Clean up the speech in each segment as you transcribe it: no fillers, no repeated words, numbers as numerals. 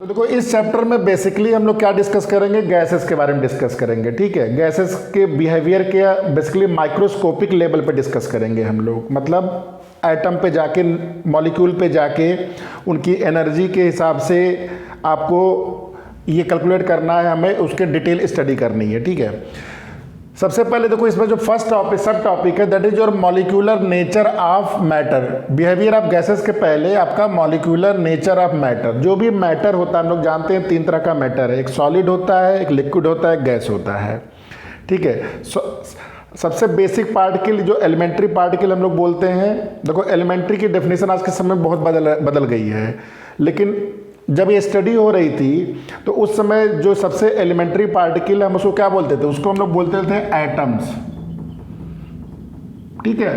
तो देखो इस चैप्टर में बेसिकली हम लोग क्या डिस्कस करेंगे, गैसेस के बारे में डिस्कस करेंगे। ठीक है, गैसेस के बिहेवियर के बेसिकली माइक्रोस्कोपिक लेवल पे डिस्कस करेंगे हम लोग, मतलब एटम पे जाके, मॉलिक्यूल पे जाके उनकी एनर्जी के हिसाब से आपको ये कैलकुलेट करना है, हमें उसके डिटेल स्टडी करनी है। ठीक है, सबसे पहले देखो इसमें जो फर्स्ट टॉपिक सब टॉपिक है that is your molecular nature of matter. Behaviour of gases के पहले आपका मॉलिक्यूलर नेचर ऑफ मैटर। जो भी मैटर होता है हम लोग जानते हैं तीन तरह का मैटर है, एक सॉलिड होता है, एक लिक्विड होता है, एक गैस होता है। ठीक है, सबसे बेसिक पार्टिकल जो एलिमेंट्री पार्टिकल हम लोग बोलते हैं, देखो एलिमेंट्री की डेफिनेशन आज के समय में बहुत बदल गई है, लेकिन जब ये स्टडी हो रही थी तो उस समय जो सबसे एलिमेंट्री पार्टिकल हम उसको क्या बोलते थे, उसको हम लोग बोलते थे एटम्स। ठीक है,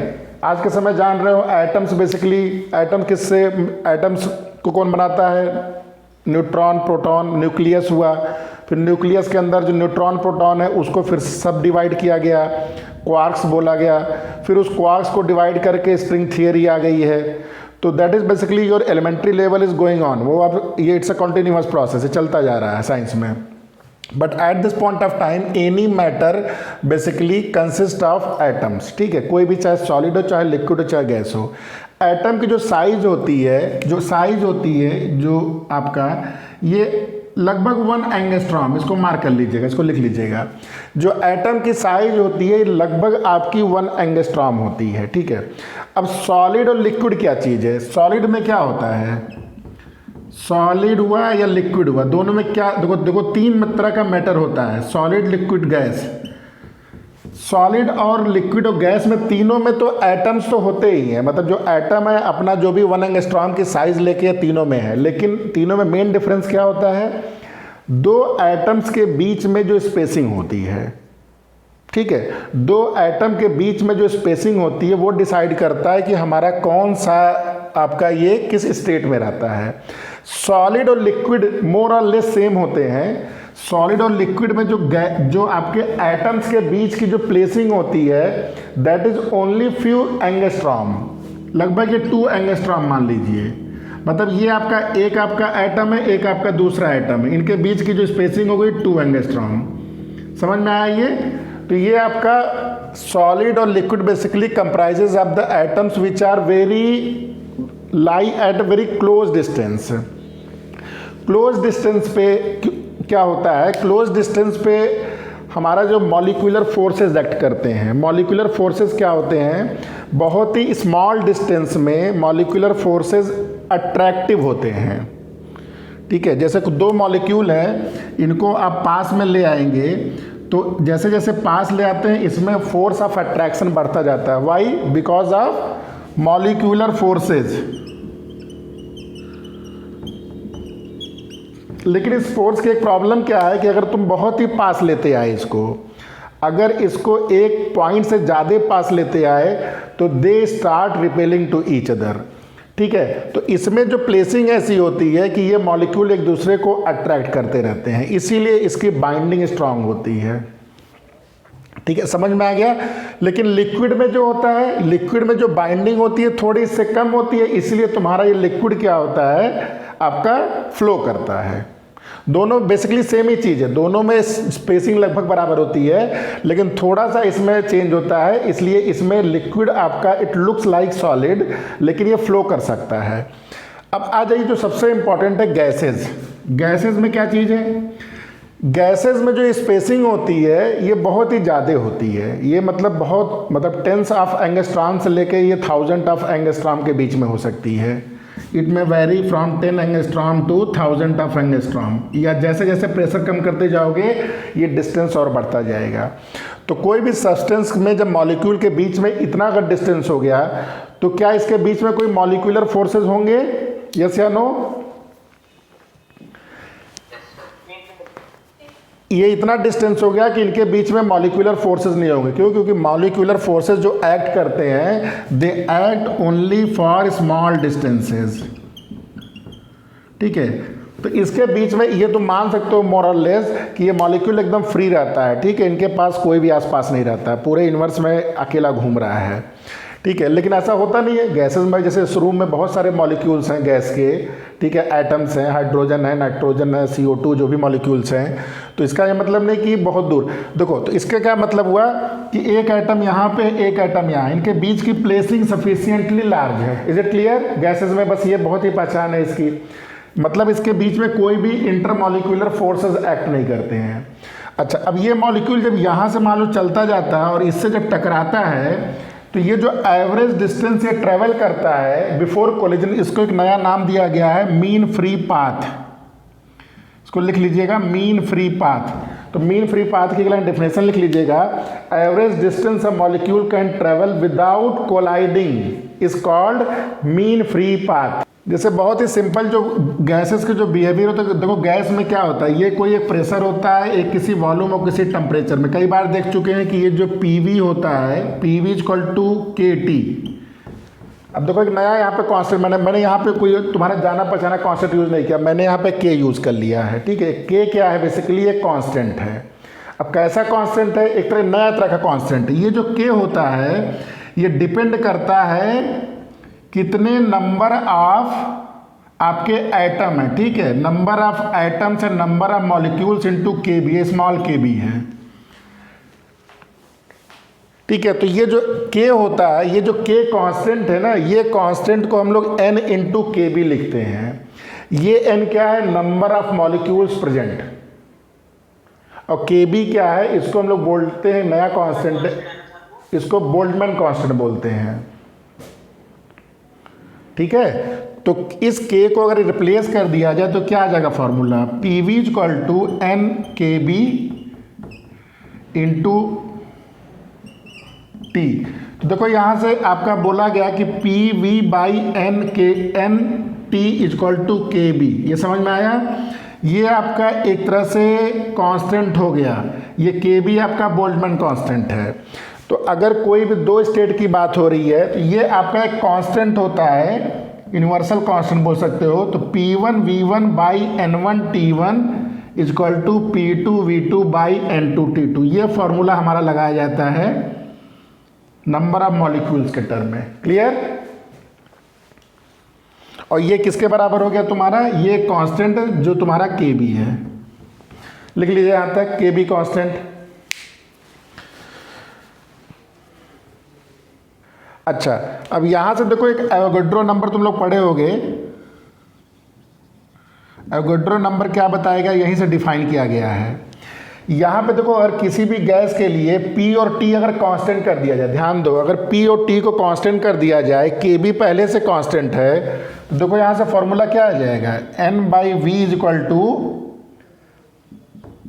आज के समय जान रहे हो एटम्स बेसिकली, एटम किससे, एटम्स को कौन बनाता है, न्यूट्रॉन प्रोटॉन, न्यूक्लियस हुआ, फिर न्यूक्लियस के अंदर जो न्यूट्रॉन प्रोटॉन है उसको फिर सब डिवाइड किया गया, क्वार्क्स बोला गया, फिर उस क्वार्क्स को डिवाइड करके स्ट्रिंग थियरी आ गई है। तो that is basically your elementary level is going on, वो अब ये इट्स अ कॉन्टिन्यूअस प्रोसेस है, चलता जा रहा है साइंस में। But at this point of time any matter basically consist of atoms. ठीक है, कोई भी चाहे सॉलिड हो, चाहे लिक्विड हो, चाहे गैस हो, एटम की जो साइज होती है, जो आपका ये लगभग 1 एंगस्ट्रॉम, इसको मार्क कर लीजिएगा, इसको लिख लीजिएगा, जो एटम की साइज होती है लगभग आपकी 1 एंगस्ट्रॉम होती है। ठीक है, अब सॉलिड और लिक्विड क्या चीज़ है, सॉलिड में क्या होता है, सॉलिड हुआ या लिक्विड हुआ, दोनों में क्या, देखो 3 तरह का मैटर होता है, सॉलिड, लिक्विड, गैस। सॉलिड और लिक्विड और गैस में तीनों में तो एटम्स तो होते ही हैं, मतलब जो एटम है अपना जो भी 1 एंगस्ट्रॉम की साइज लेके तीनों में है, लेकिन तीनों में मेन डिफरेंस क्या होता है, 2 एटम्स के बीच में जो स्पेसिंग होती है। ठीक है, 2 एटम के बीच में जो स्पेसिंग होती है वो डिसाइड करता है कि हमारा कौन सा आपका ये किस स्टेट में रहता है। सॉलिड और लिक्विड मोर और लेस सेम होते हैं। सॉलिड और लिक्विड में जो आपके एटम्स के बीच की जो प्लेसिंग होती है that is only few angstrom, लगभग ये 2 एंगस्ट्रॉम मान लीजिए, मतलब ये एक आपका एटम है, एक आपका दूसरा एटम है, इनके बीच की जो स्पेसिंग हो गई 2 एंगस्ट्रॉम। समझ में आया ये? तो ये आपका सॉलिड और liquid basically comprises of the atoms which are lie at very close distance. Close distance पे क्या होता है, क्लोज डिस्टेंस पे हमारा जो मॉलिक्यूलर फोर्सेस एक्ट करते हैं। मॉलिक्यूलर फोर्सेस क्या होते हैं, बहुत ही स्मॉल डिस्टेंस में मॉलिक्यूलर फोर्सेस अट्रैक्टिव होते हैं। ठीक है, जैसे 2 मॉलिक्यूल हैं, इनको आप पास में ले आएंगे तो जैसे जैसे पास ले आते हैं इसमें फोर्स ऑफ अट्रैक्शन बढ़ता जाता है। Why? Because of molecular forces. लेकिन इस फोर्स की एक प्रॉब्लम क्या है कि अगर तुम बहुत ही पास लेते आए इसको, अगर इसको एक पॉइंट से ज़्यादा पास लेते आए तो they start repelling to each other. ठीक है, तो इसमें जो प्लेसिंग ऐसी होती है कि ये मॉलिक्यूल एक दूसरे को अट्रैक्ट करते रहते हैं, इसीलिए इसकी बाइंडिंग स्ट्रांग होती है। ठीक है, समझ में आ गया? लेकिन लिक्विड में जो होता है, लिक्विड में जो बाइंडिंग होती है थोड़ी इससे कम होती है, इसलिए तुम्हारा ये लिक्विड क्या होता है, आपका फ्लो करता है। दोनों बेसिकली सेम ही चीज़ है, दोनों में स्पेसिंग लगभग बराबर होती है, लेकिन थोड़ा सा इसमें चेंज होता है, इसलिए इसमें लिक्विड आपका इट लुक्स लाइक सॉलिड, लेकिन ये फ्लो कर सकता है। अब आ जाइए जो सबसे इंपॉर्टेंट है, गैसेज। गैसेज में क्या चीज़ है, गैसेज में जो स्पेसिंग होती है ये बहुत ही ज़्यादा होती है, ये मतलब 10 ऑफ एंगस्ट्रॉम से लेके ये 1000 ऑफ एंगस्ट्रॉम के बीच में हो सकती है। It may vary from 10 angstrom to 1000 of angstrom, या जैसे जैसे प्रेशर कम करते जाओगे ये डिस्टेंस और बढ़ता जाएगा। तो कोई भी सब्सटेंस में जब मॉलिक्यूल के बीच में इतना अगर डिस्टेंस हो गया तो क्या इसके बीच में कोई मॉलिक्यूलर फोर्सेस होंगे, यस या नो? ये इतना डिस्टेंस हो गया कि इनके बीच में मॉलिक्यूलर फोर्सेस नहीं होंगे। क्यों? क्योंकि मॉलिक्यूलर फोर्सेस जो एक्ट करते हैं they act only for small distances. ठीक है, तो इसके बीच में ये तुम मान सकते हो मोर और लेस कि ये मॉलिक्यूल एकदम फ्री रहता है। ठीक है, इनके पास कोई भी आसपास नहीं रहता है, पूरे यूनिवर्स में अकेला घूम रहा है। ठीक है, लेकिन ऐसा होता नहीं है गैसेस में। जैसे इस रूम में बहुत सारे मॉलिक्यूल्स हैं गैस के, ठीक है, एटम्स हैं, हाइड्रोजन है, नाइट्रोजन है, CO2 जो भी मॉलिक्यूल्स हैं, तो इसका ये मतलब नहीं कि बहुत दूर। देखो तो इसका क्या मतलब हुआ कि एक एटम यहाँ पे, एक एटम यहाँ, इनके बीच की प्लेसिंग सफिशिएंटली लार्ज है। Is it clear? गैसेस में बस ये बहुत ही पहचान है इसकी, मतलब इसके बीच में कोई भी इंटरमॉलिक्यूलर फोर्सेस एक्ट नहीं करते हैं। अच्छा, अब ये मॉलिक्यूल जब यहाँ से मान लो चलता जाता है और इससे जब टकराता है, तो ये जो एवरेज डिस्टेंस ये ट्रेवल करता है बिफोर कोलिजन, इसको एक नया नाम दिया गया है मीन फ्री पाथ। इसको लिख लीजिएगा, मीन फ्री पाथ। तो मीन फ्री पाथ की डेफिनेशन लिख लीजिएगा, average distance a molecule can travel without colliding is called mean free path. जैसे बहुत ही सिंपल जो गैसेस के जो बिहेवियर होता है, देखो गैस में क्या होता है, ये कोई एक प्रेशर होता है, एक किसी वॉल्यूम और किसी टेम्परेचर में। कई बार देख चुके हैं कि ये जो PV होता है, PV is equal to KT। अब देखो एक नया यहाँ पे कांस्टेंट, मैंने यहाँ पे कोई तुम्हारा जाना पहचाना कांस्टेंट यूज़ नहीं किया, मैंने यहाँ पे K यूज़ कर लिया है, ठीक है। K क्या है? बेसिकली एक कांस्टेंट है। अब कैसा कांस्टेंट है? एक तरह नया तरह का कांस्टेंट है। ये जो K होता है ये डिपेंड करता है कितने नंबर ऑफ आपके एटम है, ठीक है, number of atoms and number of molecules into KB, ये स्मॉल KB है, ठीक है। तो ये जो K होता है, ये जो K कांस्टेंट है ना, ये कांस्टेंट को हम लोग N इंटू KB लिखते हैं। ये N क्या है? Number of molecules present. और KB क्या है? इसको हम लोग बोलते हैं नया कांस्टेंट, इसको बोल्ट्जमैन कांस्टेंट बोलते हैं, ठीक है। तो इस K को अगर रिप्लेस कर दिया जाए तो क्या आ जाएगा formula? PV is equal to NKB into T। तो देखो यहाँ से आपका बोला गया कि PV by NT is equal to KB। ये समझ में आया? ये आपका एक तरह से कांस्टेंट हो गया, ये KB आपका बोल्ट्जमैन कांस्टेंट है। तो अगर कोई भी दो स्टेट की बात हो रही है तो ये आपका एक कांस्टेंट होता है, यूनिवर्सल कांस्टेंट बोल सकते हो। तो P1 V1 by N1 T1 is equal to P2 V2 by N2 T2। ये फॉर्मूला हमारा लगाया जाता है नंबर ऑफ मॉलिक्यूल्स के टर्म में। क्लियर? और ये किसके बराबर हो गया तुम्हारा? ये कांस्टेंट जो तुम्हारा KB है, लिख लीजिए यहां तक KB कांस्टेंट। अच्छा, अब यहां से देखो एक एवोगाड्रो नंबर तुम लोग पढ़े होगे। एवोगाड्रो नंबर क्या बताएगा? यहीं से डिफाइन किया गया है। यहां पे देखो अगर किसी भी गैस के लिए P और T अगर कांस्टेंट कर दिया जाए, ध्यान दो, अगर P और T को कांस्टेंट कर दिया जाए, KB पहले से कांस्टेंट है, तो देखो यहां से फॉर्मूला क्या आ जाएगा? N by V is equal to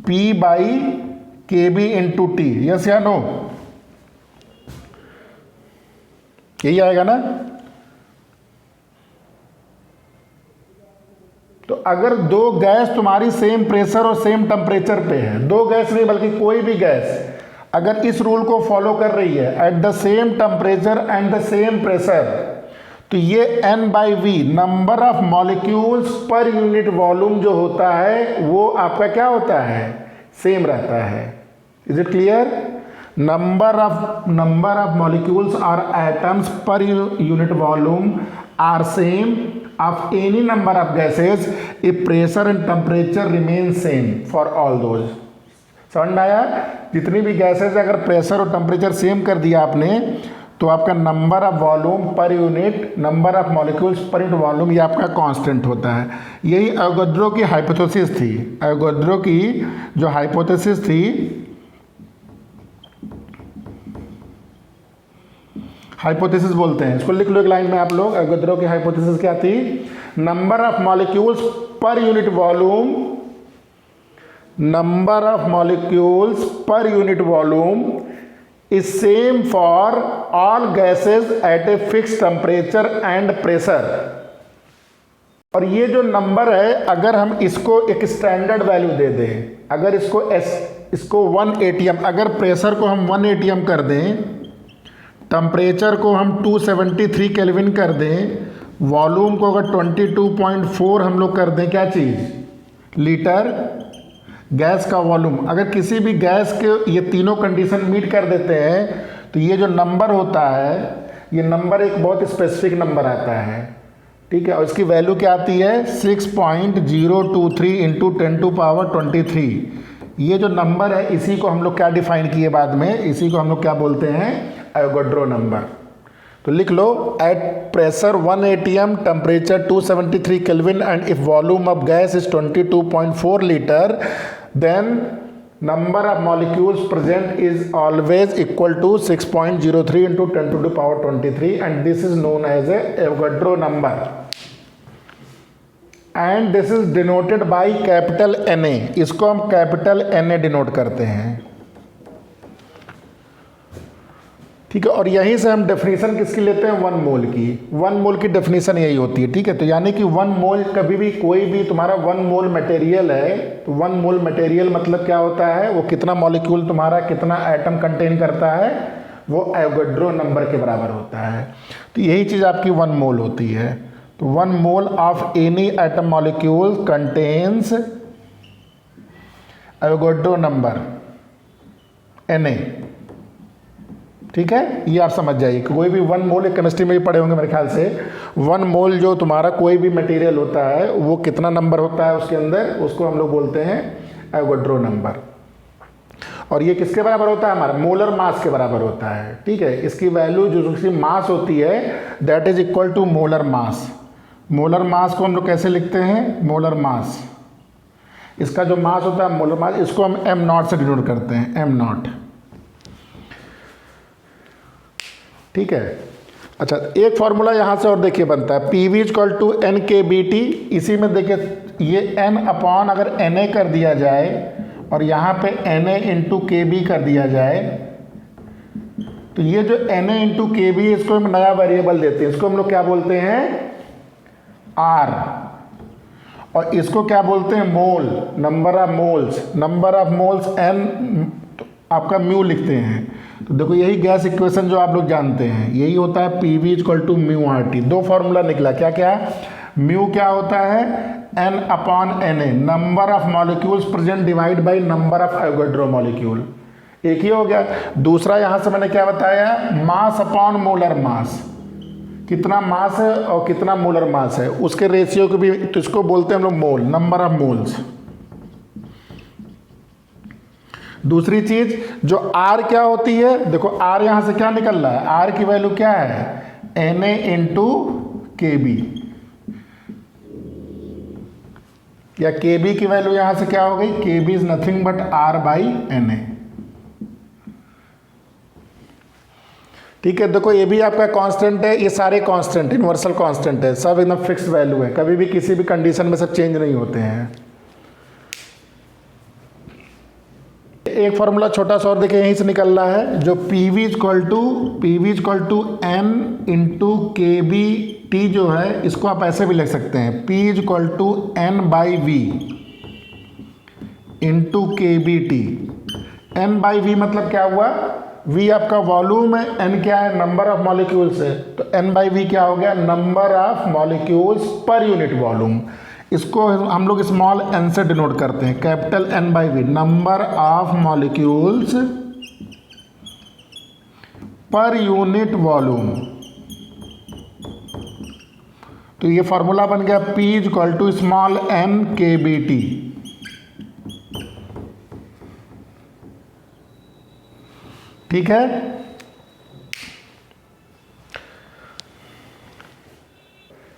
P by KB into T। Yes या नो? यही आएगा ना? तो अगर दो गैस तुम्हारी सेम प्रेशर और सेम टेम्परेचर पे है, दो गैस नहीं बल्कि कोई भी गैस अगर इस रूल को फॉलो कर रही है at the same temperature and the same pressure, तो ये N by V number of molecules पर यूनिट वॉल्यूम जो होता है वो आपका क्या होता है? सेम रहता है। Is it clear? number of molecules or atoms per unit volume are same of any number of gases if pressure and temperature remain same for all those। समझ में आया? जितनी भी गैसेस अगर प्रेशर और टेम्परेचर सेम कर दिया आपने, तो आपका number of volume per unit, number of molecules पर यूनिट वॉल्यूम, ये आपका कांस्टेंट होता है। यही एवोगाड्रो की हाइपोथेसिस थी। एवोगाड्रो की जो हाइपोथेसिस थी, हाइपोथेसिस बोलते हैं इसको, लिख लो एक लाइन में आप लोग। एवोगाड्रो की हाइपोथेसिस क्या थी? नंबर ऑफ मॉलिक्यूल्स पर unit volume, number of molecules पर unit volume is same for all gases at a fix temperature and pressure. और ये जो नंबर है, अगर हम इसको एक स्टैंडर्ड वैल्यू दे दें, अगर इसको 1 atm, अगर प्रेशर को हम 1 atm कर दें, टेम्परेचर को हम 273 केल्विन कर दें, वॉल्यूम को अगर 22.4 हम लोग कर दें, क्या चीज़? लीटर गैस का वॉल्यूम। अगर किसी भी गैस के ये तीनों कंडीशन मीट कर देते हैं तो ये जो नंबर होता है ये नंबर एक बहुत स्पेसिफिक नंबर आता है, ठीक है, और इसकी वैल्यू क्या आती है 6.023 इंटू 10⁻23। ये जो नंबर है इसी को हम लोग क्या डिफाइन किए बाद में, इसी को हम लोग क्या बोलते हैं, एवोगाड्रो नंबर। तो लिख लो, at pressure 1 atm, temperature 273 kelvin and if volume of gas is 22.4 litre, then number of molecules present is always equal to 6.03 into 10⁻23 and this is known as a Avogadro number and this is denoted by capital Na। इसको हम capital Na denote करते हैं, ठीक है। और यहीं से हम डेफिनेशन किसकी लेते हैं, 1 मोल की। 1 मोल की डेफिनेशन यही होती है, ठीक है। तो यानी कि 1 मोल कभी भी कोई भी तुम्हारा 1 मोल मटेरियल है, तो 1 मोल मटेरियल मतलब क्या होता है, वो कितना मॉलिक्यूल तुम्हारा कितना एटम कंटेन करता है, वो एवोगाड्रो नंबर के बराबर होता है। तो यही चीज़ आपकी 1 मोल होती है। तो 1 mole of any atom molecule contains Avogadro number Na, ठीक है। ये आप समझ जाइए, कोई भी 1 मोल, एक केमिस्ट्री में भी पढ़े होंगे मेरे ख्याल से, 1 मोल जो तुम्हारा कोई भी मटेरियल होता है वो कितना नंबर होता है उसके अंदर, उसको हम लोग बोलते हैं एवोगाड्रो नंबर। और ये किसके बराबर होता है, हमारा मोलर मास के बराबर होता है, ठीक है। इसकी वैल्यू जो उसकी मास होती है that is equal to molar mass. Molar mass को हम लोग कैसे लिखते हैं, मोलर मास, इसका जो मास होता है मोलर मास, इसको हम m0 से डिनोट करते हैं, m0, ठीक है। अच्छा, एक फॉर्मूला यहाँ से और देखिए बनता है, P V equal to N K B T. इसी में देखिए ये एन अपॉन अगर एन ए कर दिया जाए और यहाँ पे N A into K B कर दिया जाए, तो ये जो N A into K B, इसको हम नया वेरिएबल देते हैं, इसको हम लोग क्या बोलते हैं, आर, और इसको क्या बोलते हैं, mole, number of moles. Number of moles N आपका म्यू लिखते हैं। तो देखो यही गैस इक्वेशन जो आप लोग जानते हैं, यही होता है P V equal to mu R T. 2 formula निकला, क्या क्या, म्यू क्या होता है, N upon N A, number of molecules present divide by number of Avogadro molecule, एक ही हो गया। दूसरा यहाँ से मैंने क्या बताया, मास अपॉन मोलर मास, कितना मास है और कितना मोलर मास है, उसके रेशियो को भी, तो इसको बोलते हैं हम लोग मोल, नंबर ऑफ मोल्स। दूसरी चीज जो R क्या होती है, देखो R यहां से क्या निकल रहा है, R की वैल्यू क्या है, Na इंटू के बी, या के बी की वैल्यू यहां से क्या हो गई, K B is nothing but R by Na, ठीक है। देखो ये भी आपका कांस्टेंट है, ये सारे कांस्टेंट, यूनिवर्सल कांस्टेंट है, सब एकदम फिक्स वैल्यू है, कभी भी किसी भी कंडीशन में सब चेंज नहीं होते हैं। एक फॉर्मूला छोटा सा और देखिए यहीं से निकल रहा है, जो P V equal to N into K B T जो है, इसको आप ऐसे भी लिख सकते हैं, P equal to N by V into K B T. N by V मतलब क्या हुआ, V आपका वॉल्यूम है, N क्या है, नंबर ऑफ मॉलिक्यूल्स है, तो N बाई वी क्या हो गया, नंबर ऑफ मॉलिक्यूल्स पर यूनिट वॉल्यूम। इसको हम लोग स्मॉल n से डिनोट करते हैं, capital N by V, number of molecules पर यूनिट वॉल्यूम। तो ये फॉर्मूला बन गया P equal to small n K B T, ठीक है।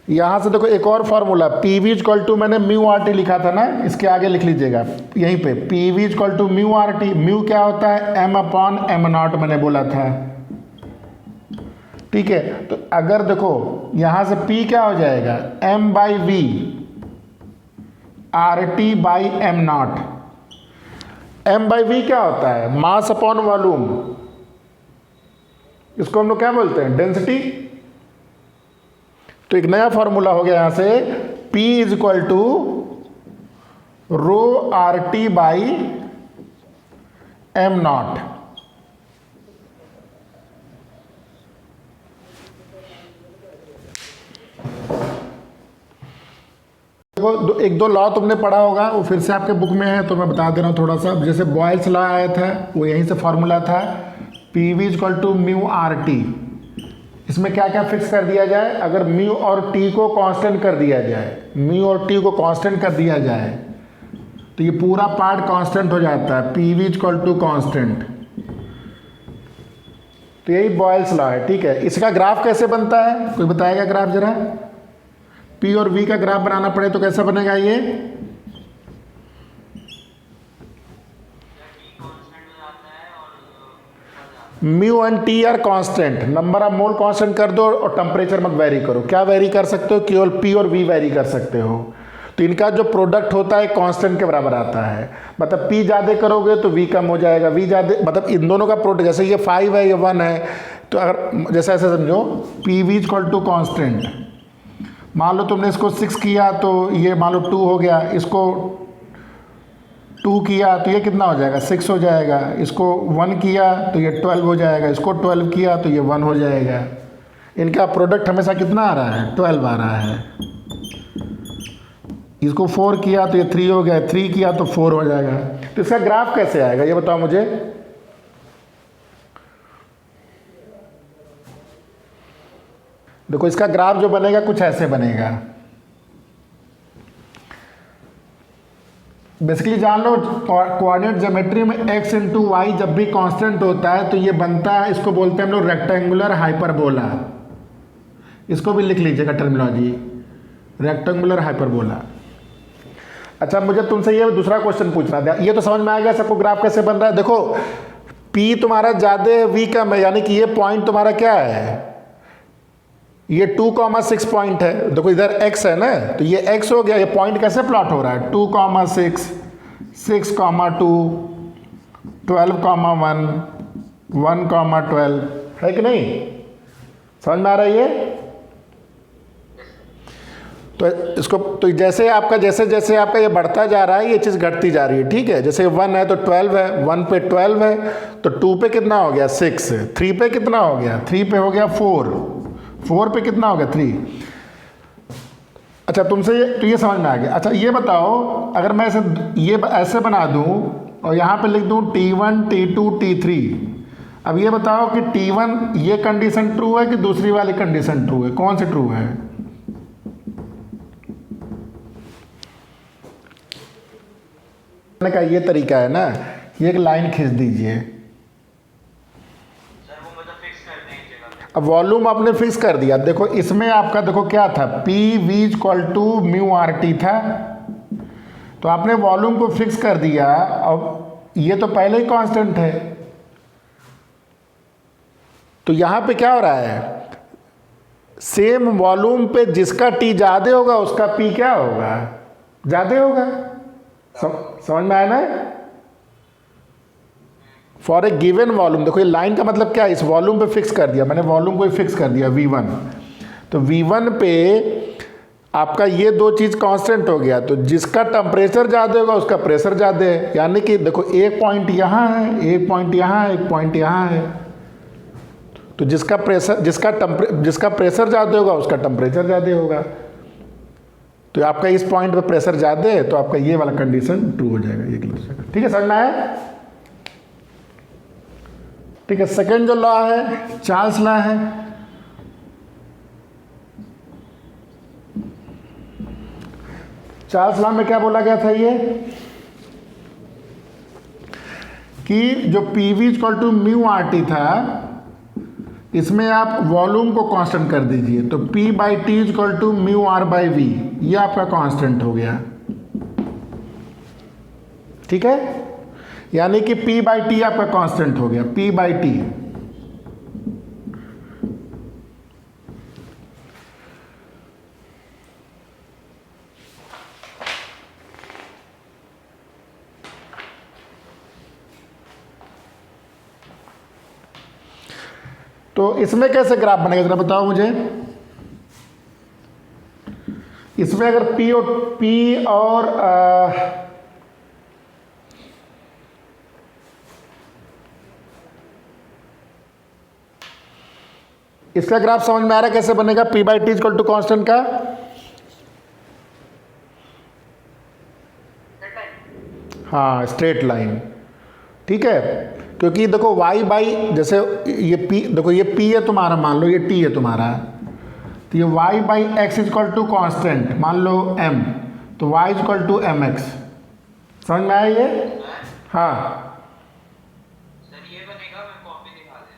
यहां से देखो एक और फॉर्मूला, पी वी इक्वल टू, मैंने म्यू आर टी लिखा था ना, इसके आगे लिख लीजिएगा यहीं पे, P V equal to mu R T. Mu क्या होता है, एम अपॉन एम नॉट, मैंने बोला था, ठीक है। तो अगर देखो यहां से P क्या हो जाएगा, m by V R T by M nought. m by V क्या होता है, मास अपॉन वॉल्यूम, इसको हम लोग क्या बोलते हैं, डेंसिटी। तो एक नया फॉर्मूला हो गया यहां से, P is equal to rho R T by M nought. एक दो लॉ तुमने पढ़ा होगा, वो फिर से आपके बुक में है तो मैं बता दे रहा हूँ थोड़ा सा। जैसे बॉयल्स लॉ आया था, वो यहीं से फॉर्मूला था, P V equal to mu R T. इसमें क्या क्या फिक्स कर दिया जाए? अगर म्यू और टी को कांस्टेंट कर दिया जाए, म्यू और टी को कांस्टेंट कर दिया जाए तो ये पूरा पार्ट कांस्टेंट हो जाता है, P V equal to constant. तो यही बॉयल्स लॉ है, ठीक है। इसका ग्राफ कैसे बनता है, कोई बताएगा ग्राफ जरा? पी और वी का ग्राफ बनाना पड़े तो कैसा बनेगा ये? Mu and T R constant, number of mole constant कर दो और टेम्परेचर मत वेरी करो। क्या वेरी कर सकते हो? केवल पी और वी वेरी कर सकते हो। तो इनका जो प्रोडक्ट होता है कांस्टेंट के बराबर आता है, मतलब पी ज़्यादा करोगे तो वी कम हो जाएगा, वी ज़्यादा, मतलब इन दोनों का प्रोडक्ट, जैसे ये 5 है ये 1 है, तो अगर जैसे ऐसे समझो P V equal to constant, मान लो तुमने इसको 6 किया तो ये मान लो 2 हो गया, इसको 2 किया तो ये कितना हो जाएगा? 6 हो जाएगा, इसको 1 किया तो ये 12 हो जाएगा, इसको 12 किया तो ये 1 हो जाएगा। इनका प्रोडक्ट हमेशा कितना आ रहा है? 12 आ रहा है। इसको 4 किया तो ये 3 हो गया, 3 किया तो 4 हो जाएगा। तो इसका ग्राफ कैसे आएगा ये बताओ मुझे? देखो इसका ग्राफ जो बनेगा कुछ ऐसे बनेगा। बेसिकली जान लो कोऑर्डिनेट ज्योमेट्री में x इंटू वाई जब भी कांस्टेंट होता है तो ये बनता है, इसको बोलते हैं हम लोग रेक्टेंगुलर हाइपरबोला। इसको भी लिख लीजिएगा टर्मिनोलॉजी, रेक्टेंगुलर हाइपरबोला। अच्छा मुझे तुमसे ये दूसरा क्वेश्चन पूछना था, ये तो समझ में आ गया सबको ग्राफ कैसे बन रहा है। देखो P तुम्हारा ज़्यादा है, V कम है, यानी कि ये पॉइंट तुम्हारा क्या है? ये 2,6 पॉइंट है। देखो इधर x है ना, तो ये x हो गया। ये पॉइंट कैसे प्लॉट हो रहा है? 2,6, 6,2, 12,1, 1,12 है कि नहीं? समझ में आ रहा है ये? तो इसको तो जैसे आपका जैसे जैसे आपका ये बढ़ता जा रहा है ये चीज़ घटती जा रही है, ठीक है। जैसे 1 है तो 12 है, 1 पे 12 है तो 2 पे कितना हो गया? 6, 3 पे कितना हो गया? 3 पे हो गया 4, 4 पे कितना हो गया? 3। अच्छा तुमसे ये समझ में आ गया। अच्छा ये बताओ, अगर मैं ऐसे बना दूं और यहाँ पे लिख दूं T1, T2, T3, अब ये बताओ कि T1 ये कंडीशन ट्रू है कि दूसरी वाली कंडीशन ट्रू है? कौन सी ट्रू है? का ये तरीका है ना, ये एक लाइन खींच दीजिए। अब वॉल्यूम आपने फिक्स कर दिया। देखो इसमें आपका देखो क्या था, P V equal to mu R T था, तो आपने वॉल्यूम को फिक्स कर दिया। अब ये तो पहले ही कांस्टेंट है, तो यहां पे क्या हो रहा है? सेम वॉल्यूम पे जिसका टी ज्यादा होगा उसका पी क्या होगा? ज्यादा होगा। समझ में आया ना? फॉर ए गिवन वॉल्यूम, देखो ये लाइन का मतलब क्या है? इस वॉल्यूम पे फिक्स कर दिया मैंने, वॉल्यूम को फिक्स कर दिया V1, तो V1 पे आपका ये दो चीज़ कांस्टेंट हो गया, तो जिसका टेम्परेचर ज़्यादा होगा उसका प्रेशर ज़्यादा है। यानी कि देखो एक पॉइंट यहाँ है, एक पॉइंट यहाँ है, एक पॉइंट यहाँ है, तो जिसका प्रेशर ज़्यादा होगा उसका टेम्परेचर ज़्यादा होगा। तो आपका इस पॉइंट पे प्रेशर ज़्यादा है तो आपका ये वाला कंडीशन ट्रू हो जाएगा, ये ठीक है। समझ में आया? ठीक है। सेकेंड जो लॉ है चार्ल्स लॉ है। चार्ल्स लॉ में क्या बोला गया था ये, कि जो PV equal to mu R T था, इसमें आप वॉल्यूम को कांस्टेंट कर दीजिए, तो P by T equal to mu R by V, ये आपका कांस्टेंट हो गया, ठीक है। यानी कि P बाई टी आपका कांस्टेंट हो गया, P बाई टी। तो इसमें कैसे ग्राफ बनेगा जरा बताओ मुझे। इसमें अगर P और इसका ग्राफ समझ में आ रहा है कैसे बनेगा? P by T equal to constant का, हाँ स्ट्रेट लाइन, ठीक है। क्योंकि देखो y बाई, जैसे ये p, देखो ये p है तुम्हारा, मान लो ये t है तुम्हारा, तो ये y by X is equal to constant मान लो m, तो y is equal to M X. समझ में आया ये? हाँ सर ये बनेगा, मैं कॉपी दिखा दे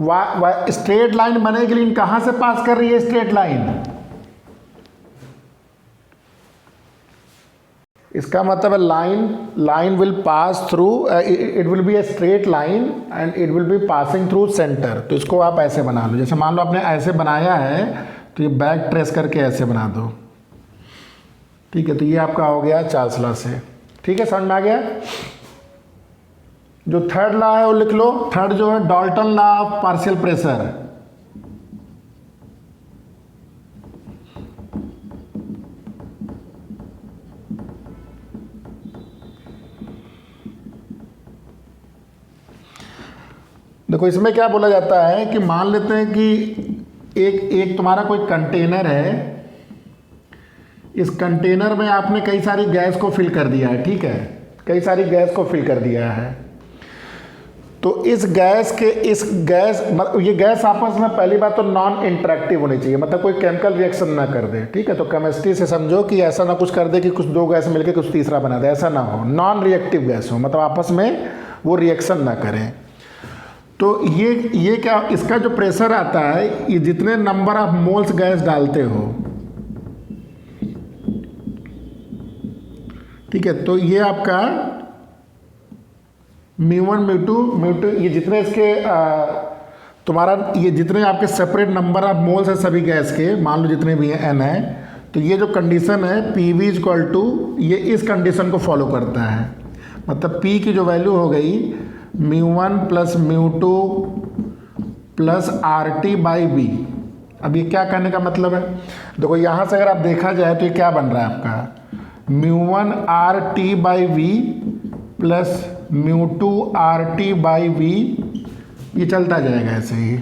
y रहा हूँ। स्ट्रेट लाइन बनेगी, लेकिन कहाँ से पास कर रही है स्ट्रेट लाइन? इसका मतलब है line will pass through, it will be a straight line and it will be passing through centre. तो इसको आप ऐसे बना लो, जैसे मान लो आपने ऐसे बनाया है, तो ये बैक ट्रेस करके ऐसे बना दो। ठीक है, तो ये आपका हो गया चार्ल्स लॉ से। ठीक है, समझ में आ गया? जो थर्ड लॉ है वो लिख लो। थर्ड जो है Dalton law of partial pressure. देखो इसमें क्या बोला जाता है कि मान लेते हैं कि एक तुम्हारा कोई कंटेनर है, इस कंटेनर में आपने कई सारी गैस को फिल कर दिया है। ठीक है, कई सारी गैस को फिल कर दिया है। तो इस गैस ये गैस आपस में पहली बात तो नॉन इंटरेक्टिव होनी चाहिए, मतलब कोई केमिकल रिएक्शन ना कर दे। ठीक है, तो केमिस्ट्री से समझो कि ऐसा ना कुछ कर दे कि कुछ दो गैस मिलकर कुछ तीसरा बना दे, ऐसा ना हो। नॉन रिएक्टिव गैस हो, मतलब आपस में वो रिएक्शन ना करें। तो ये क्या, इसका जो प्रेशर आता है, ये जितने नंबर ऑफ मोल्स गैस डालते हो, ठीक है, तो ये आपका μ1 μ2 ये जितने इसके तुम्हारा ये जितने आपके सेपरेट नंबर ऑफ मोल्स है सभी गैस के, मान लो जितने भी हैं n है, तो ये जो कंडीशन है PV इक्वल टू, ये इस कंडीशन को फॉलो करता है। मतलब P की जो वैल्यू हो गई μ1 plus μ2 plus RT by B. अब ये क्या कहने का मतलब है? देखो यहाँ से अगर आप देखा जाए तो ये क्या बन रहा है आपका μ1 RT by V plus μ2 RT by V, ये चलता जाएगा ऐसे ही।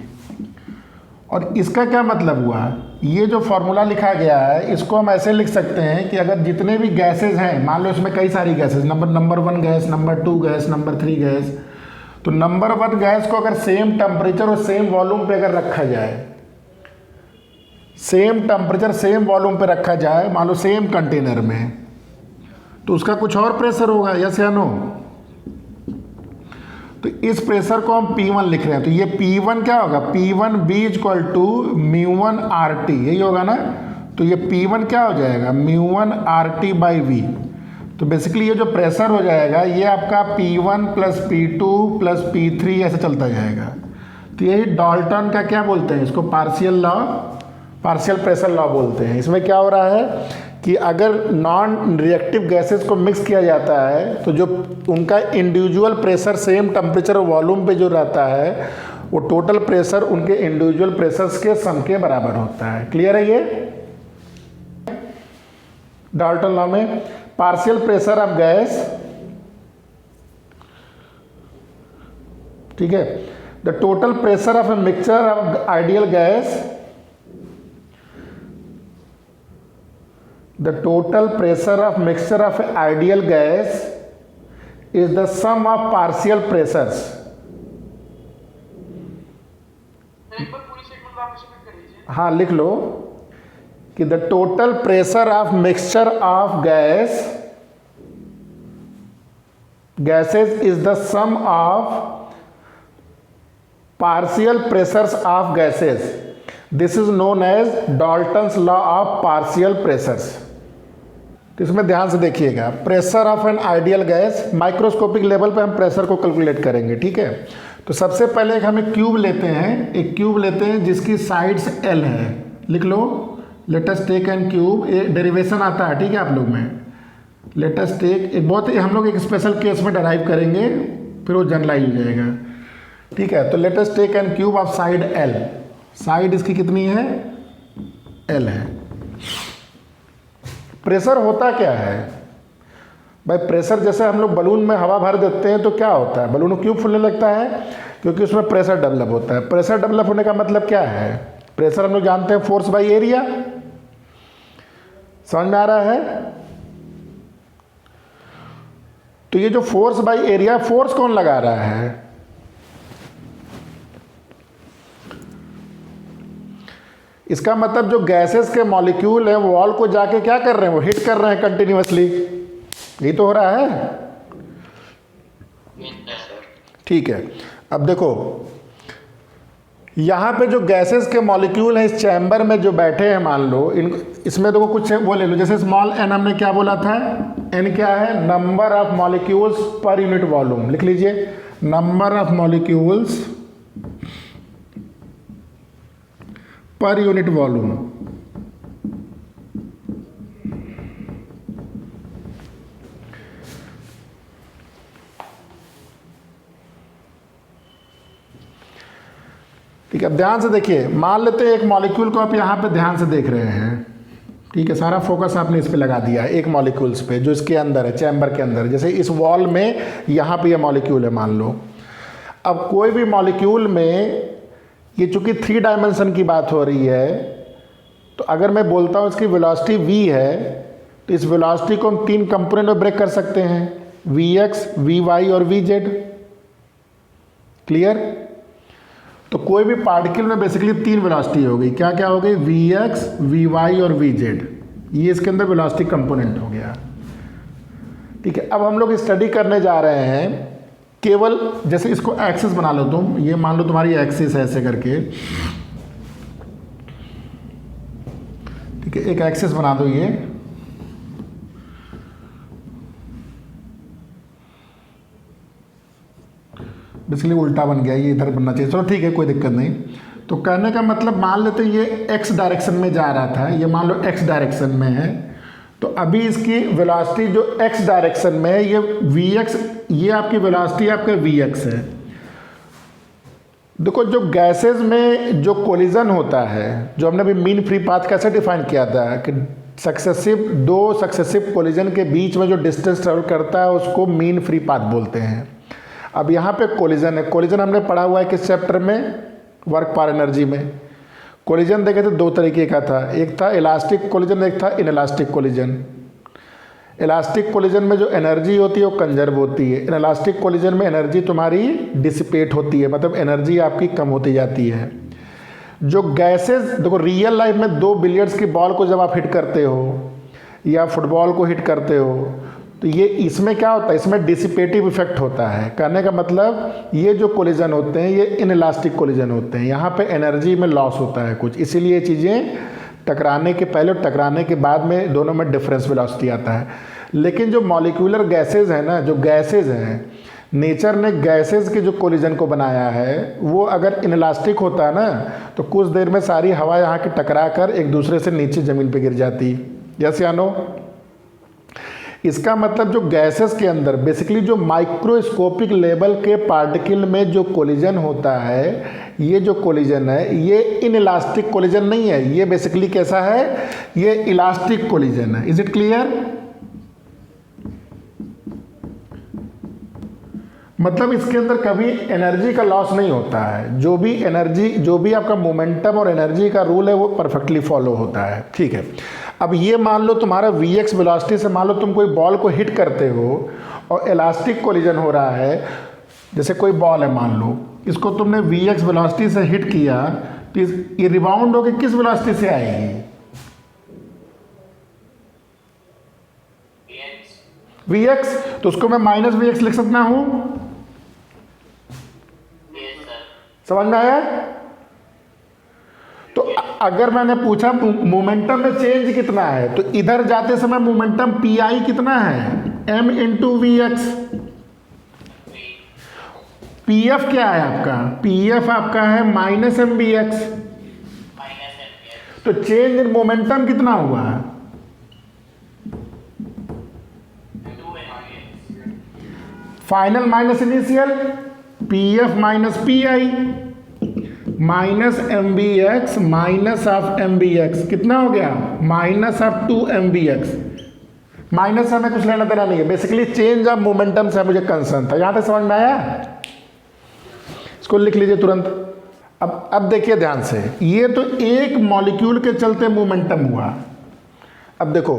और इसका क्या मतलब हुआ? ये जो फॉर्मूला लिखा गया है इसको हम ऐसे लिख सकते हैं कि अगर जितने भी गैसेज हैं, मान लो इसमें कई सारी gases, number 1 gas, number 2 gas, number 3 gas, तो नंबर 1 गैस को अगर सेम टेम्परेचर और सेम वॉल्यूम पे अगर रखा जाए, सेम टेम्परेचर सेम वॉल्यूम पे रखा जाए, मान लो सेम कंटेनर में, तो उसका कुछ और प्रेशर होगा, यस या नो? तो इस प्रेशर को हम P1 लिख रहे हैं, तो ये P1 क्या होगा? P1B इक्वल टू μ1 RT, यही होगा ना? तो ये P1 क्या हो जाएगा? μ1 RT बाई वी। तो बेसिकली ये जो प्रेशर हो जाएगा ये आपका P1 plus P2 plus P3 ऐसे चलता जाएगा। तो यही डाल्टन का क्या बोलते हैं इसको? पार्शियल प्रेशर लॉ बोलते हैं। इसमें क्या हो रहा है कि अगर नॉन रिएक्टिव गैसेस को मिक्स किया जाता है तो जो उनका इंडिविजुअल प्रेशर सेम टेम्परेचर और वॉल्यूम पे जो रहता है, वो टोटल प्रेशर उनके इंडिविजुअल प्रेशर्स के सम के बराबर होता है। क्लियर है ये? डाल्टन लॉ में पार्शियल प्रेशर ऑफ गैस, ठीक है, the total pressure of a mixture of ideal gas, the total pressure of mixture of ideal gas is the sum of partial pressures। हाँ लिख लो कि the total pressure of mixture of gases is the sum of partial pressures of gases। This is known as Dalton's law of partial pressures। तो इसमें ध्यान से देखिएगा, pressure of an ideal gas, microscopic level पे हम pressure को calculate करेंगे। ठीक है, तो सबसे पहले हम एक क्यूब लेते हैं, जिसकी साइड्स L है। लिख लो, let us take N cube, ये डेरिवेशन आता है, ठीक है, आप लोग में। लेट अस टेक, एक बहुत हम लोग एक स्पेशल केस में डराइव करेंगे, फिर वो जनरलाइज हो जाएगा। ठीक है, तो let us take N cube of side L। Side इसकी कितनी है? L है। प्रेशर होता क्या है भाई? प्रेशर जैसे हम लोग बलून में हवा भर देते हैं तो क्या होता है? बलून क्यों फूलने लगता है? क्योंकि उसमें प्रेशर डेवलप होता है। प्रेशर डेवलप होने का मतलब क्या है? प्रेशर हम लोग जानते हैं फोर्स बाई एरिया। समझ में आ रहा है? तो ये जो फोर्स बाय एरिया, फोर्स कौन लगा रहा है? इसका मतलब जो गैसेस के मॉलिक्यूल हैं वो वॉल को जाके क्या कर रहे हैं? वो हिट कर रहे हैं कंटिन्यूअसली। यही तो हो रहा है। ठीक है, अब देखो यहाँ पे जो गैसेस के मॉलिक्यूल हैं इस चैम्बर में जो बैठे हैं, मान लो इसमें देखो कुछ वो ले लो, जैसे स्मॉल n हमने क्या बोला था? n क्या है? नंबर ऑफ मॉलिक्यूल्स पर यूनिट वॉल्यूम। लिख लीजिए, नंबर ऑफ मॉलिक्यूल्स पर यूनिट वॉल्यूम। ठीक है, अब ध्यान से देखिए, मान लेते हैं एक मॉलिक्यूल को आप यहाँ पे ध्यान से देख रहे हैं। ठीक है, सारा फोकस आपने इस पे लगा दिया है, एक मॉलिक्यूल्स पे जो इसके अंदर है, चैम्बर के अंदर। जैसे इस वॉल में यहाँ पे ये मॉलिक्यूल है मान लो। अब कोई भी मॉलिक्यूल में, ये चूंकि 3 डायमेंशन की बात हो रही है, तो अगर मैं बोलता हूँ इसकी वेलोसिटी v है, तो इस वेलोसिटी को हम 3 कंपोनेंट में ब्रेक कर सकते हैं, vx, vy और vz। क्लियर? तो कोई भी पार्टिकल में बेसिकली 3 वेलोसिटी हो गई। क्या क्या हो गई? vx, vy और vz। ये इसके अंदर वेलोसिटी कंपोनेंट हो गया। ठीक है, अब हम लोग स्टडी करने जा रहे हैं केवल, जैसे इसको एक्सिस बना लो तुम, ये मान लो तुम्हारी एक्सिस है ऐसे करके। ठीक है, एक एक्सिस बना दो ये। बेसिकली उल्टा बन गया, ये इधर बनना चाहिए। चलो ठीक है, कोई दिक्कत नहीं। तो कहने का मतलब, मान लेते हैं ये x डायरेक्शन में जा रहा था, ये मान लो x डायरेक्शन में है। तो अभी इसकी वेलोसिटी जो x डायरेक्शन में है, ये vx, ये आपकी वेलोसिटी आपका vx है। देखो, जो गैसेस में जो कोलिजन होता है, जो हमने अभी मीन फ्री पाथ कैसे डिफाइन किया था कि दो सक्सेसिव कोलिजन के बीच में जो डिस्टेंस ट्रेवल करता है उसको मीन फ्री पाथ बोलते हैं। अब यहाँ पे कोलिजन है। कोलिजन हमने पढ़ा हुआ है किस चैप्टर में? वर्क पर एनर्जी में। कोलिजन देखे तो 2 तरीके का था, एक था इलास्टिक कोलिजन, एक था इनइलास्टिक कोलिजन। इलास्टिक कोलिजन में जो एनर्जी होती है वो कंजर्व होती है, इनइलास्टिक कोलिजन में एनर्जी तुम्हारी डिसिपेट होती है, मतलब एनर्जी आपकी कम होती जाती है। जो गैसेस, देखो रियल लाइफ में 2 बिलियर्ड्स की बॉल को जब आप हिट करते हो या फुटबॉल को हिट करते हो, तो ये इसमें क्या होता है? इसमें डिसिपेटिव इफेक्ट होता है। कहने का मतलब ये जो कोलिजन होते हैं ये इनइलास्टिक कोलिजन होते हैं, यहाँ पे एनर्जी में लॉस होता है कुछ, इसीलिए ये चीज़ें टकराने के पहले और टकराने के बाद में दोनों में डिफरेंस वेलोसिटी आता है। लेकिन जो मॉलिक्यूलर गैसेज हैं ना, जो गैसेज हैं, नेचर ने गैसेज के जो कोलिजन को बनाया है, वो अगर इनइलास्टिक होता है ना, तो कुछ देर में सारी हवा यहाँ की टकरा कर एक दूसरे से नीचे ज़मीन पे गिर जाती। यस या नो? इसका मतलब जो गैसेस के अंदर बेसिकली जो माइक्रोस्कोपिक लेवल के पार्टिकल में जो कोलिजन होता है, ये जो कोलिजन है ये इनइलास्टिक कोलिजन नहीं है, ये बेसिकली कैसा है? ये इलास्टिक कोलिजन है। Is it clear? मतलब इसके अंदर कभी एनर्जी का लॉस नहीं होता है। जो भी एनर्जी, जो भी आपका मोमेंटम और एनर्जी का रूल है वो परफेक्टली फॉलो होता है। ठीक है, अब ये मान लो तुम्हारा vx वेलोसिटी से, मान लो तुम कोई बॉल को हिट करते हो और इलास्टिक कोलिजन हो रहा है। जैसे कोई बॉल है, मान लो इसको तुमने vx वेलोसिटी से हिट किया, तो ये रिबाउंड होकर किस वेलोसिटी से आएगी? vx। तो उसको मैं माइनस vx लिख सकता हूं। समझ में आया? तो अगर मैंने पूछा मोमेंटम में चेंज कितना है, तो इधर जाते समय मोमेंटम pi कितना है? m into V X. pf क्या है आपका? pf आपका है माइनस एम बी एक्स। तो चेंज इन मोमेंटम कितना हुआ? Final minus initial, pf minus P minus M V X minus of M V X कितना हो गया? Minus of 2 M V X. Minus हमें कुछ लेना देना नहीं है, बेसिकली चेंज ऑफ मोमेंटम से मुझे कंसर्न था। यहां तक समझ में आया? इसको लिख लीजिए तुरंत। अब देखिए ध्यान से, ये तो एक मॉलिक्यूल के चलते मोमेंटम हुआ। अब देखो,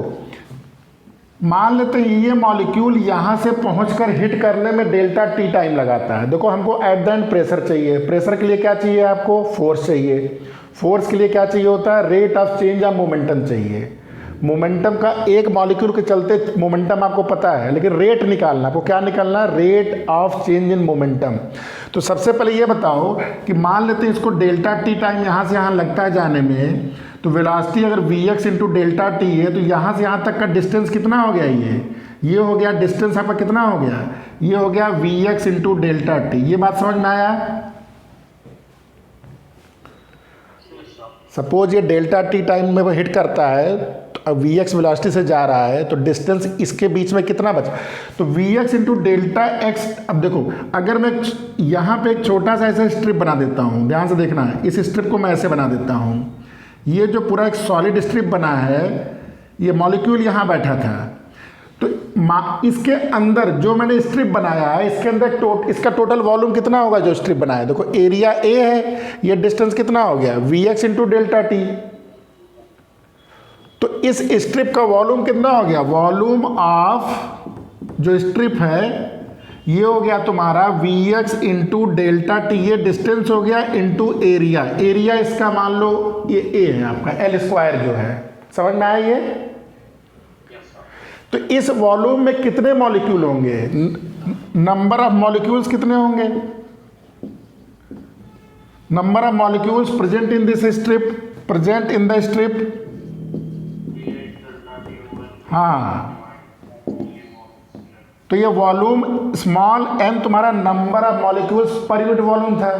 मान लेते हैं ये मॉलिक्यूल यहाँ से पहुँचकर हिट करने में डेल्टा टी टाइम लगाता है। देखो हमको एट द एंड प्रेशर चाहिए, प्रेशर के लिए क्या चाहिए आपको, फोर्स चाहिए, फोर्स के लिए क्या चाहिए होता है, रेट ऑफ चेंज या मोमेंटम चाहिए। मोमेंटम का एक मॉलिक्यूल के चलते मोमेंटम आपको पता है, लेकिन रेट निकालना, आपको क्या निकालना, rate of change in momentum. तो सबसे पहले ये बताओ कि मान लेते हैं इसको डेल्टा टी टाइम यहाँ से यहाँ लगता है जाने में, तो वेलोसिटी अगर V X into delta T है तो यहाँ से यहाँ तक का डिस्टेंस कितना हो गया, ये हो गया डिस्टेंस आपका कितना हो गया, ये हो गया V X into delta T. ये बात समझ में आया। सपोज ये डेल्टा टी टाइम में वो हिट करता है, तो अब वी एक्स वेलोसिटी से जा रहा है, तो डिस्टेंस इसके बीच में कितना बचा, तो V X into delta X. अब देखो अगर मैं यहाँ पे एक छोटा सा ऐसा स्ट्रिप बना देता हूँ, ध्यान से देखना है, इस स्ट्रिप को मैं ऐसे बना देता हूँ, ये जो पूरा एक सॉलिड स्ट्रिप बना है, ये मॉलिक्यूल यहाँ बैठा था, तो इसके अंदर जो मैंने स्ट्रिप बनाया है, इसके अंदर इसका टोटल वॉल्यूम कितना होगा जो स्ट्रिप बनाया है, देखो एरिया ए है, ये डिस्टेंस कितना हो गया, V X into delta T. तो इस स्ट्रिप का वॉल्यूम कितना हो गया, वॉल्यूम ऑफ जो स्ट्रिप है ये हो गया तुम्हारा V X into delta T, ये डिस्टेंस हो गया इंटू एरिया, एरिया इसका मान लो ये ए है आपका, एल स्क्वायर जो है, समझ में आया ये। तो इस वॉल्यूम में कितने मॉलिक्यूल होंगे, नंबर ऑफ मॉलिक्यूल्स कितने होंगे, number of molecules present in this strip, present in the strip, हाँ। तो ये वॉल्यूम स्मॉल एन तुम्हारा नंबर ऑफ मॉलिक्यूल्स पर यूनिट वॉल्यूम था,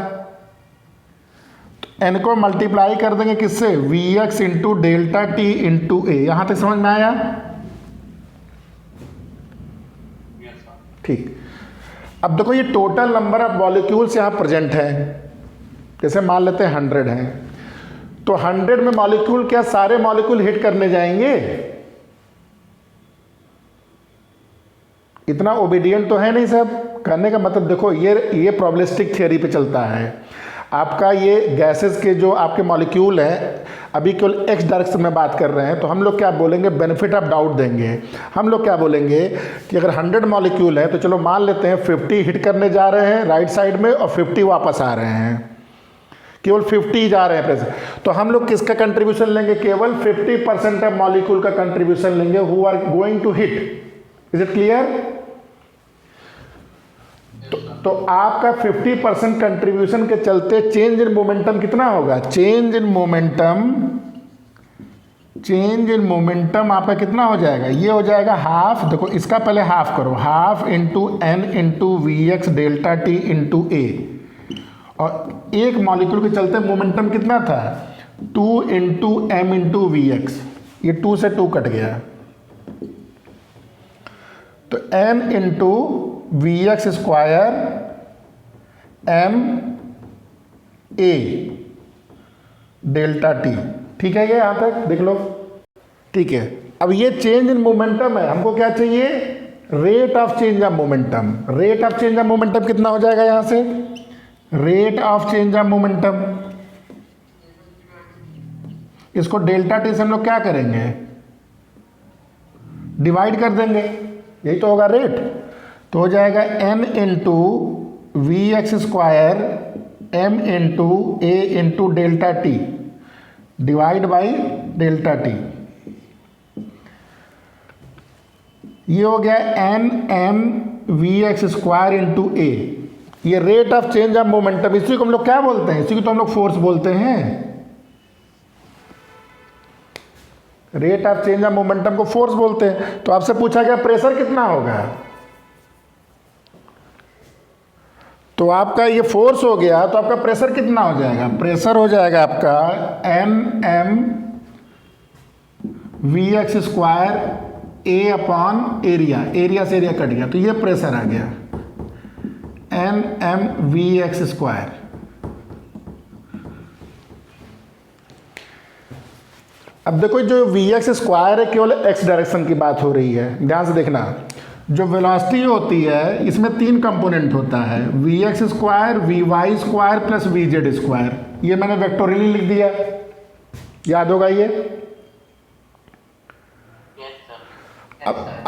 तो एन को मल्टीप्लाई कर देंगे किससे, V X into delta T into A. यहां तक समझ में आया, ठीक। अब देखो ये टोटल नंबर ऑफ मॉलिक्यूल्स यहाँ प्रेजेंट है, जैसे मान लेते हैं 100 हैं, तो 100 में मॉलिक्यूल क्या सारे मॉलिक्यूल हिट करने जाएंगे, इतना ओबीडियंट तो है नहीं सब। करने का मतलब देखो ये प्रोबेबिलिस्टिक थियरी पे चलता है आपका, ये गैसेस के जो आपके मॉलिक्यूल हैं, अभी केवल एक्स डायरेक्शन में बात कर रहे हैं, तो हम लोग क्या बोलेंगे, बेनिफिट ऑफ डाउट देंगे। हम लोग क्या बोलेंगे कि अगर 100 मॉलिक्यूल है तो चलो मान लेते हैं 50 हिट करने जा रहे हैं राइट साइड में और 50 वापस आ रहे हैं, केवल 50 जा रहे हैं प्रेजेंट, तो हम लोग किसका कंट्रीब्यूशन लेंगे, केवल 50% ऑफ मॉलिक्यूल का कंट्रीब्यूशन लेंगे who are going to hit. Is it clear. तो आपका 50% कंट्रीब्यूशन के चलते चेंज इन मोमेंटम कितना होगा, चेंज इन मोमेंटम आपका कितना हो जाएगा, ये हो जाएगा हाफ। देखो इसका पहले हाफ करो, half into N into V X delta T into A, और एक मॉलिक्यूल के चलते मोमेंटम कितना था, 2 into M into V X, ये 2 से 2 कट गया, तो N into V X square M A delta T. ठीक है, ये यहां तक देख लो, ठीक है। अब ये चेंज इन मोमेंटम है, हमको क्या चाहिए, rate of change of momentum. Rate of change of momentum कितना हो जाएगा यहां से, rate of change of momentum, इसको डेल्टा टी से हम लोग क्या करेंगे, डिवाइड कर देंगे, यही तो होगा रेट। तो हो जाएगा n into V X square M into A into delta T divide by delta T, ये हो गया N M V X square into A. ये rate of change of momentum, इसी को हम लोग क्या बोलते हैं, इसी को तो हम लोग फोर्स बोलते हैं। Rate of change of momentum को फोर्स बोलते हैं। तो आपसे पूछा गया प्रेशर कितना होगा, तो आपका ये फोर्स हो गया, तो आपका प्रेशर कितना हो जाएगा, प्रेशर हो जाएगा आपका N M V X square A upon area, area से एरिया कट गया, तो ये प्रेशर आ गया N M V X square. अब देखो जो वी एक्स स्क्वायर है केवल एक्स डायरेक्शन की बात हो रही है, ध्यान से देखना। जो वेलोसिटी होती है इसमें 3 कंपोनेंट होता है, V X square, V Y square plus V Z square. ये मैंने वेक्टोरियली लिख दिया, याद होगा ये।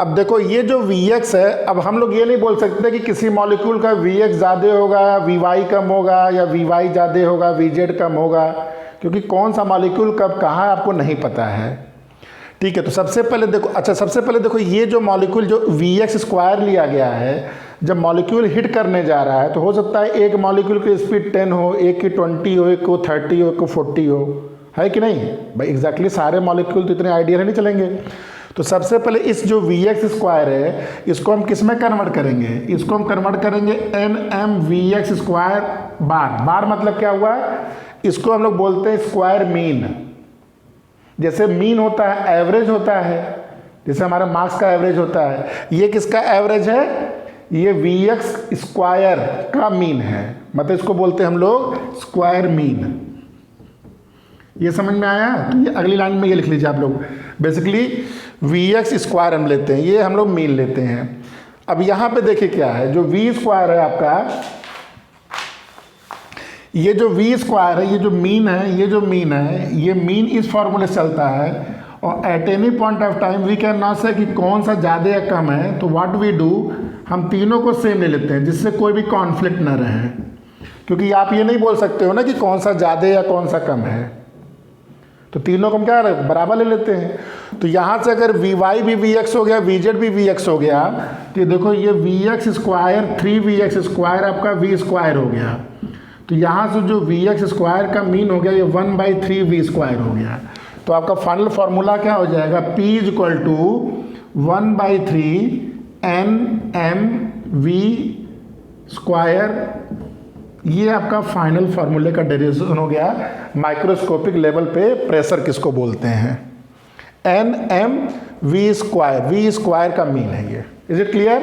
अब देखो ये जो Vx है, अब हम लोग ये नहीं बोल सकते कि किसी मॉलिक्यूल का Vx ज़्यादा होगा, Vy कम होगा, या Vy ज़्यादा होगा, Vz कम होगा, क्योंकि कौन सा मॉलिक्यूल कब कहाँ आपको नहीं पता है। ठीक है, तो सबसे पहले देखो, अच्छा सबसे पहले देखो ये जो मॉलिक्यूल जो Vx स्क्वायर लिया गया है, जब मॉलिक्यूल हिट करने जा रहा है तो हो सकता है एक मॉलिक्यूल की स्पीड 10 हो, एक की 20 हो, एक को 30 हो, एक को 40 हो, है कि नहीं भाई। एग्जैक्टली सारे मॉलिक्यूल तो इतने आइडिया नहीं चलेंगे। तो सबसे पहले इस जो Vx स्क्वायर है इसको हम किस में कन्वर्ट करेंगे, इसको हम कन्वर्ट करेंगे NM Vx स्क्वायर बार। बार मतलब क्या हुआ, इसको हम लोग बोलते हैं स्क्वायर मीन। जैसे मीन होता है, एवरेज होता है, जैसे हमारा मार्क्स का एवरेज होता है, ये किसका एवरेज है, ये Vx स्क्वायर का मीन है, मतलब इसको बोलते हैं हम लोग स्क्वायर मीन। ये समझ में आया। तो ये अगली लाइन में ये लिख लीजिए आप लोग, बेसिकली Vx स्क्वायर हम लेते हैं, ये हम लोग मीन लेते हैं। अब यहाँ पे देखिए क्या है, जो V स्क्वायर है आपका, ये जो V स्क्वायर है, ये जो मीन है, ये जो मीन है, ये मीन इस फॉर्मूले से चलता है। और at any point of time we can not say कि कौन सा ज़्यादा या कम है। तो व्हाट वी डू, हम तीनों को सेम ले लेते हैं जिससे कोई भी कॉन्फ्लिक्ट न रहे, क्योंकि आप ये नहीं बोल सकते हो ना कि कौन सा ज़्यादा या कौन सा कम है। तो तीनों को हम क्या बराबर ले लेते हैं। तो यहाँ से अगर Vy भी Vx हो गया, Vz भी Vx हो गया, तो ये देखो ये Vx स्क्वायर 3Vx स्क्वायर आपका V स्क्वायर हो गया। तो यहाँ से जो Vx स्क्वायर का मीन हो गया ये 1/3V स्क्वायर हो गया। तो आपका फाइनल फार्मूला क्या हो जाएगा, P = 1/3 NMV स्क्वायर। ये आपका फाइनल फार्मूले का डेरिवेशन हो गया माइक्रोस्कोपिक लेवल पे प्रेशर किसको बोलते हैं, NMV स्क्वायर। V स्क्वायर का मीन है ये। Is it clear.